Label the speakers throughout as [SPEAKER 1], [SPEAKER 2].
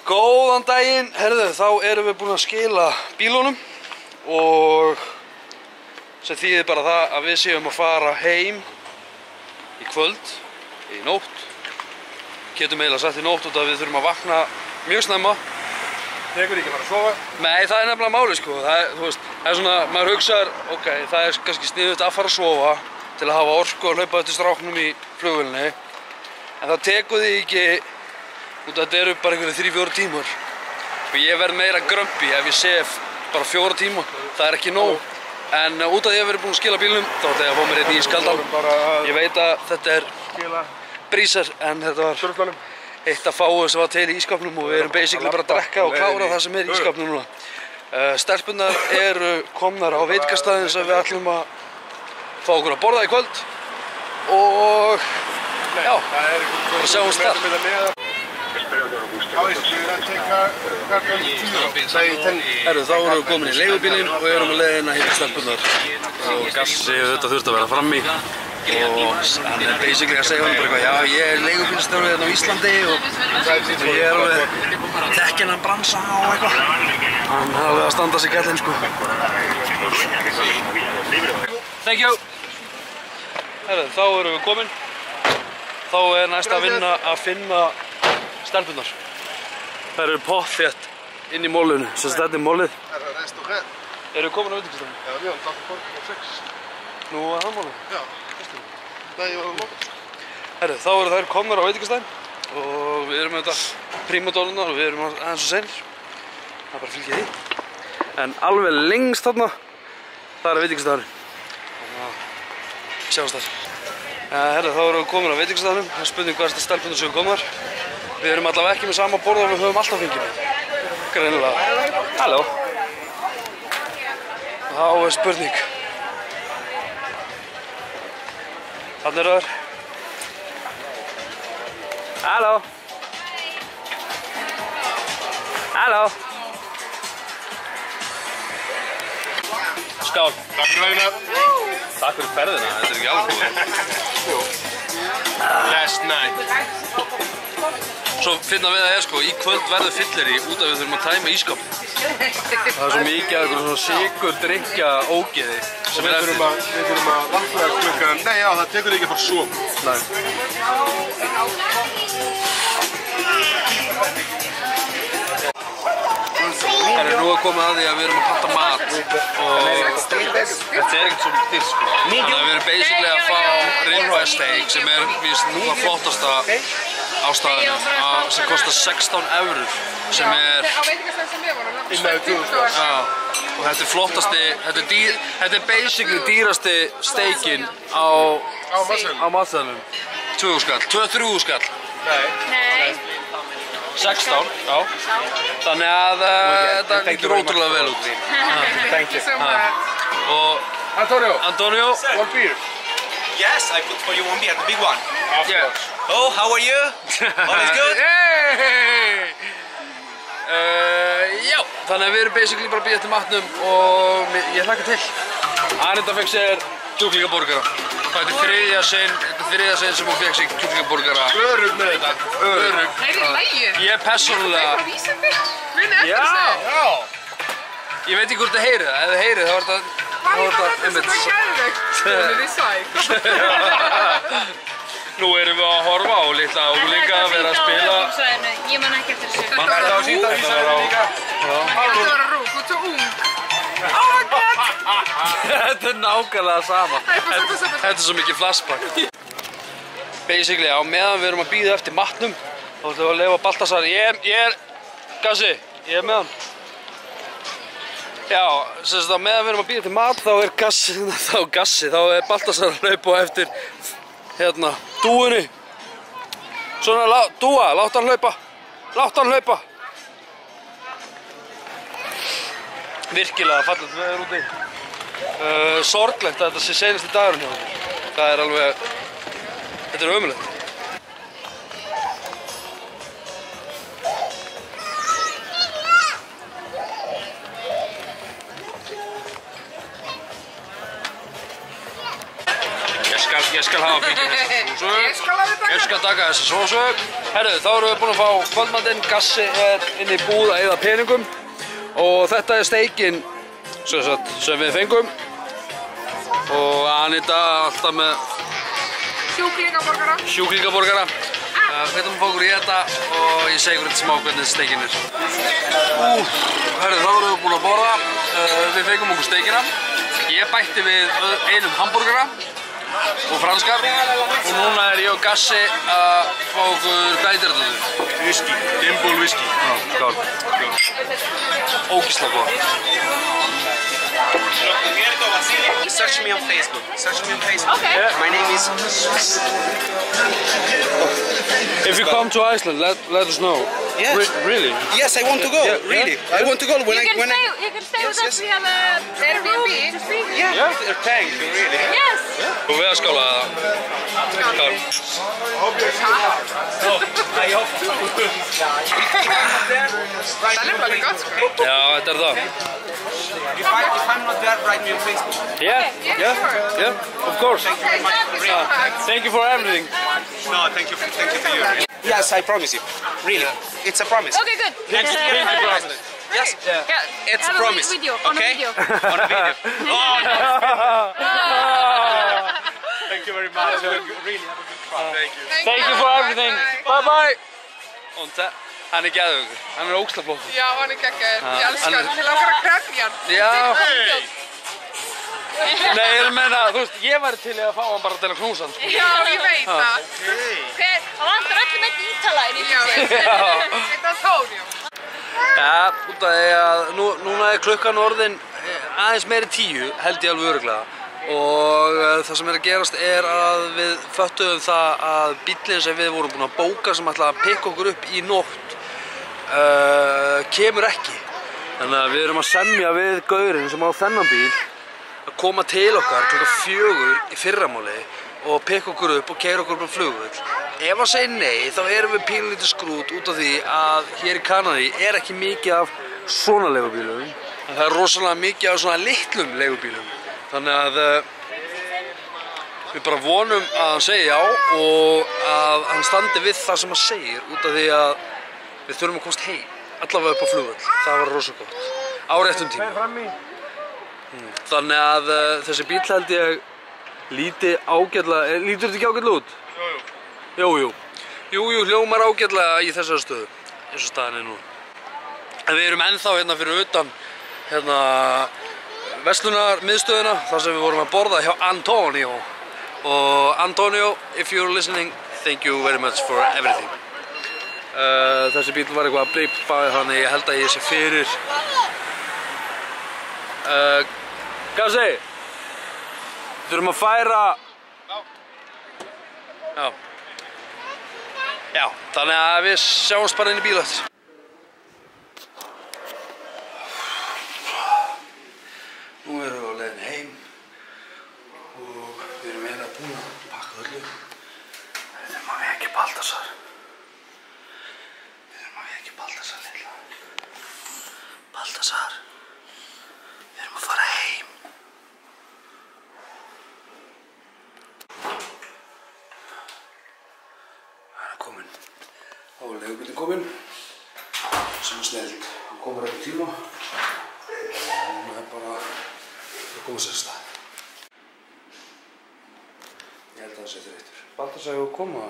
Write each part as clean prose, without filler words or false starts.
[SPEAKER 1] Góðan daginn, herðu, þá erum við búin að skila bílunum og sem þýðir bara það að við séum að fara heim í kvöld, í nótt. Getum eiginlega sagt í nótt út að við þurfum að vakna mjög snemma.
[SPEAKER 2] Tekur ekki bara að sofa?
[SPEAKER 1] Nei, það er nefnilega máli sko. Það er svona, maður hugsar, ok, það er kannski sniðugt að fara að sofa til að hafa orku og hlaupa eftir stráknum í flugvélunni. En það tekur því ekki, út að þetta eru bara einhverju 3-4 tímar. Og ég verð meira grömpi ef ég sef bara 4 tíma. Það er ekki nóg. En út af því að ég verið búinn að skila bílnum, þá ætla ég að fá mér einn ískaldan. Ég veit að þetta er brísar, en þetta var eitt af fáu sem var til í ískapnum og við erum basically bara að drekka og klára það sem er í ískapnum núna. Stelpunnar eru komnar á veitingastæðin sem við ætlum að fá okkur að borða í kvöld. Og já, við sjáumst þar. Herru, þá erum við komin í leigubílinn og erum að leiðina hitta stelpunnar. Og Gassi þetta þurfti að vera frammi. Og hann er basically að segja hann bara eitthvað, já ég er leigubílstjóri hérna á Íslandi og ég er alveg þekkin hann bransa og eitthvað. Hann er alveg að standa sig gællinn sko. Thank you! Herru, þá erum við komin. Þá er næst að vinna að finna stelpunnar. Það eru pottþétt inn í mólinu, sem þetta er mólið. Eru við komin á veitingastæðinu?
[SPEAKER 2] Já, við erum takk borgin á 6.
[SPEAKER 1] Nú er það mólið?
[SPEAKER 2] Já. Nei, ég var að loka.
[SPEAKER 1] Herru, þá eru þær komnar á veitingastæðin og við erum auðvitað prímadólunar og við erum aðeins og seinir. Það er bara að fylgja því. En alveg lengst þarna, það er veitingastæðurinn. Þannig að sjáumst þar. Herru, þá erum við komin á veitingastæðinum. Það er spurning hvað þetta stelpunum sem komnar. Við erum allavega ekki með sama borð og við höfum alltaf fengið með. Greinilega. Halló. Þá er spurning. Þarna eru þær. Halló. Halló. Skál.
[SPEAKER 2] Takk fyrir vegna.
[SPEAKER 1] Takk fyrir ferðina, þetta er ekki alveg góð.
[SPEAKER 2] Last night.
[SPEAKER 1] Svo finna við að sko, í kvöld verður fylleri út af við þurfum að tæma ískapnum. Það er svo mikið af einhverjum svona sykur drykja ógeði sem er eftir.
[SPEAKER 2] Við þurfum að vakna klukkan. Nei, já, það tekur ekki að fara svo.
[SPEAKER 1] Nei. Það er nú að koma að því að við erum að panta mat og þetta er ekkert svo dýrt sko. Þannig að við erum basically að fá ribeye steak sem er víst núna flottasta á staðinu sem kostar 16 eurur sem er
[SPEAKER 2] Innan 2000.
[SPEAKER 1] Já, og þetta er flottasti, þetta er basically dýrasti steikinn á matseðlinum. 2 skall, 2-3 skall.
[SPEAKER 2] Nei.
[SPEAKER 1] 16, já. Þannig að þetta lítur ótrúlega vel út.
[SPEAKER 2] Thank you.
[SPEAKER 1] Og Antonio.
[SPEAKER 2] One beer.
[SPEAKER 3] Yes, I put for you one beer, the big one.
[SPEAKER 1] Yeah.
[SPEAKER 3] Oh, how are you? All is good?
[SPEAKER 1] Já, þannig að við erum basically bara að bíða eftir matnum og ég hlakka til. Anita fekk sér kjúklingaborgara. Þetta er þriðja sinn sem hún fekk sér kjúklingaborgara.
[SPEAKER 2] Örugg með þetta.
[SPEAKER 1] Örugg.
[SPEAKER 4] Nei, það er lægið.
[SPEAKER 1] Ég persónulega...
[SPEAKER 4] Það er bara vísandi. Muni eftir
[SPEAKER 1] Já.
[SPEAKER 4] þessu.
[SPEAKER 1] Ég veit ekki hvort þið heyrið það. Ef þið heyrið þá er þetta...
[SPEAKER 4] Hvað er þetta sem það gæðvegt? Stónir í sæk.
[SPEAKER 1] Nú erum við að horfa á litla unglinga að vera að spila.
[SPEAKER 5] Ég man ekki eftir þessu.
[SPEAKER 4] Þetta var að
[SPEAKER 2] Sýnda líka.
[SPEAKER 4] Þetta var að rúk, þú ert svo ung. Oh my god!
[SPEAKER 1] Þetta er nákvæmlega sama. Þetta er svo mikið flashback. Basically, á meðan við erum að bíða eftir matnum, þá ætlum við að leyfa Baltasar. Gassi, ég er með hann. Já, sem sagt á meðan við erum að bíða eftir mat, þá er Baltasar að hlaupa eftir hérna, dúunni. Svona, dúa, láta hann hlaupa. Láta hann hlaupa. Virkilega fallegt veður úti. Sorglegt að þetta sé seinasti dagurinn hjá okkur. Það er alveg, þetta er ömurlegt. Ég skal hafa fengið þessa.
[SPEAKER 4] Ég skal hafa þetta
[SPEAKER 1] Ég skal taka þessa sósu. Herru, þá erum við búin að fá kvöldmatinn. Gassi inn í búð að eyða peningum. Og þetta steikin sem við fengum. Og Anita alltaf með sjúklingaborgara. Við ætlum að fá okkur í þetta og ég segi ykkur smá hvernig steikin er. Herru, þá erum við búin að borða. Við fengum okkur steikina. Ég bætti við einum hamburgara og franskar. Og núna er ég og Gassi að fá okkur gætiröðu.
[SPEAKER 2] Whisky, Dimble whisky.
[SPEAKER 1] Já, skál. Ógeðslega góð.
[SPEAKER 3] Search me on Facebook.
[SPEAKER 5] Okay.
[SPEAKER 3] Yeah. My name is...
[SPEAKER 1] If you come to Iceland, let us know.
[SPEAKER 3] Yes.
[SPEAKER 1] Really?
[SPEAKER 3] Yes, I want to go.
[SPEAKER 1] Yeah,
[SPEAKER 3] Really.
[SPEAKER 1] yeah.
[SPEAKER 3] I want to go when
[SPEAKER 5] You
[SPEAKER 3] I...
[SPEAKER 5] can stay with us. We have a Airbnb.
[SPEAKER 3] Yeah. Thank you, really.
[SPEAKER 5] Yes.
[SPEAKER 1] Og við að skála það. Skál.
[SPEAKER 3] I hope to.
[SPEAKER 4] Den är väldigt gott.
[SPEAKER 1] Já, þetta er það.
[SPEAKER 3] If I'm not there, write me on Facebook.
[SPEAKER 1] Yeah, of course. Thank you for everything.
[SPEAKER 3] No, thank you for you. Yes, I promise you. Really, it's a promise.
[SPEAKER 5] Okay, good.
[SPEAKER 3] Yes.
[SPEAKER 5] Yeah,
[SPEAKER 3] It's a
[SPEAKER 5] have
[SPEAKER 3] promise.
[SPEAKER 5] Video, on
[SPEAKER 3] Okay?
[SPEAKER 5] a video.
[SPEAKER 3] On a video. Oh no! Thank you very much. Really have a good fun. Thank you.
[SPEAKER 1] Thank you for everything. Bye bye. Hann er geðveikur. Hann er ógeðslega flottur.
[SPEAKER 4] Ja, han är kackad.
[SPEAKER 1] Ja,
[SPEAKER 4] Jag älskar
[SPEAKER 1] han-
[SPEAKER 4] den. Jag lagar kräkningen.
[SPEAKER 1] Já. Nei, ég meina, þú veist, ég væri til í að fá hann bara til að knúsa hann, sko.
[SPEAKER 4] Ja, vi vet det.
[SPEAKER 5] Það vantar öllum eitt ítala inn í
[SPEAKER 4] Ja,
[SPEAKER 5] þessu.
[SPEAKER 4] ett Antonio.
[SPEAKER 1] Já, út af því að núna er klukkan orðin aðeins meiri 10, held ég alveg örugglega. Og það sem er að gerast er að við föttuðum það að bíllinn sem við vorum búin að bóka sem ætlaði að pikka okkur upp í nótt kemur ekki. Þannig að við erum að semja við gaurinn sem á þennan bíl að koma til okkar klukkan 4 í fyrramáli og pikka okkur upp og keyra okkur upp á flugvöll. Ef hann segir nei, þá erum við pínlítið skrút út af því að hér í Kanadi er ekki mikið af svona leigubílum. En það er rosalega mikið af svona litlum leigubílum. Þannig að við bara vonum að hann segi já og að hann standi við það sem hann segir út af því að við þurfum að komast heim, allavega upp á flugvöll. Það var rosalega gott. Á réttum tíma. Þannig að þessi bíl held ég líti ágætlega, lítur þetta ekki ágætlega út? Jú, hljómar ágætlega í þessari stöðu, eins og staðan er nú. En við erum ennþá hérna fyrir utan verslunarmiðstöðina, þar sem við vorum að borða hjá Antonio. Og Antonio, if you're listening, thank you very much for everything. Þessi bíl var eitthvað að blippa, þannig ég held að ég sé fyrir. Gassi, þurfum að færa. Já, þannig að við sjáumst bara inn í bíl eftir. Nú erum við á leiðinni heim og við erum eiginlega búin að pakka öllu. Við þurfum að vekja Baltasar. Lilla. Baltasar, við erum að fara heim. Hann er kominn. Þá er leigubíllinn kominn. Sem er snilld. Hann komur eftir tíma. Núna er bara að koma sér af stað. Ég held að það sé þreyttur. Baltasar, hefur koma?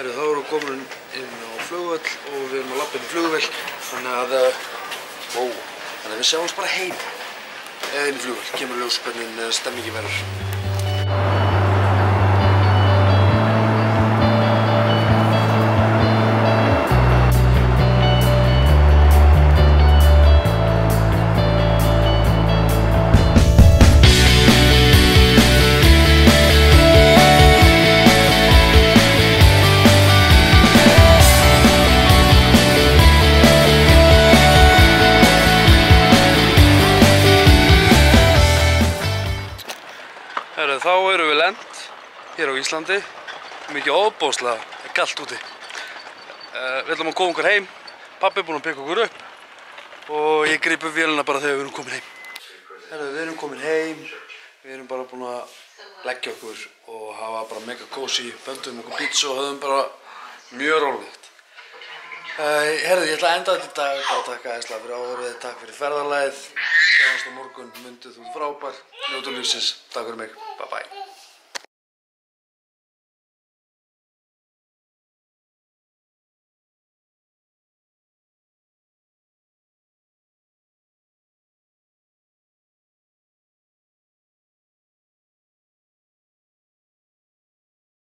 [SPEAKER 1] Þá erum við komin inn á flugvöll og við erum að labba inn í flugvél. Þannig að við sjáumst bara heim inn í flugvél. Kemur ljós hvernig stemmingin verður. Þá erum við lent hér á Íslandi. Mikið ofboðslega kalt úti. Við ætlum að koma okkur heim. Pabbi er búinn að pikka okkur upp. og ég gríp upp vélina bara þegar við erum komin heim. Herðu, við erum komin heim, við erum bara búin að leggja okkur og hafa bara mega kósí, böndum okkur pizza og höfum bara mjög rólegt. Herðu, ég ætla að enda þetta í dag, bara takk æðislega fyrir áhorfið, takk fyrir ferðalagið, sjáumst á morgun, Mundu þú ert frábær, njótum lífsins, takk fyrir mig, bye bye.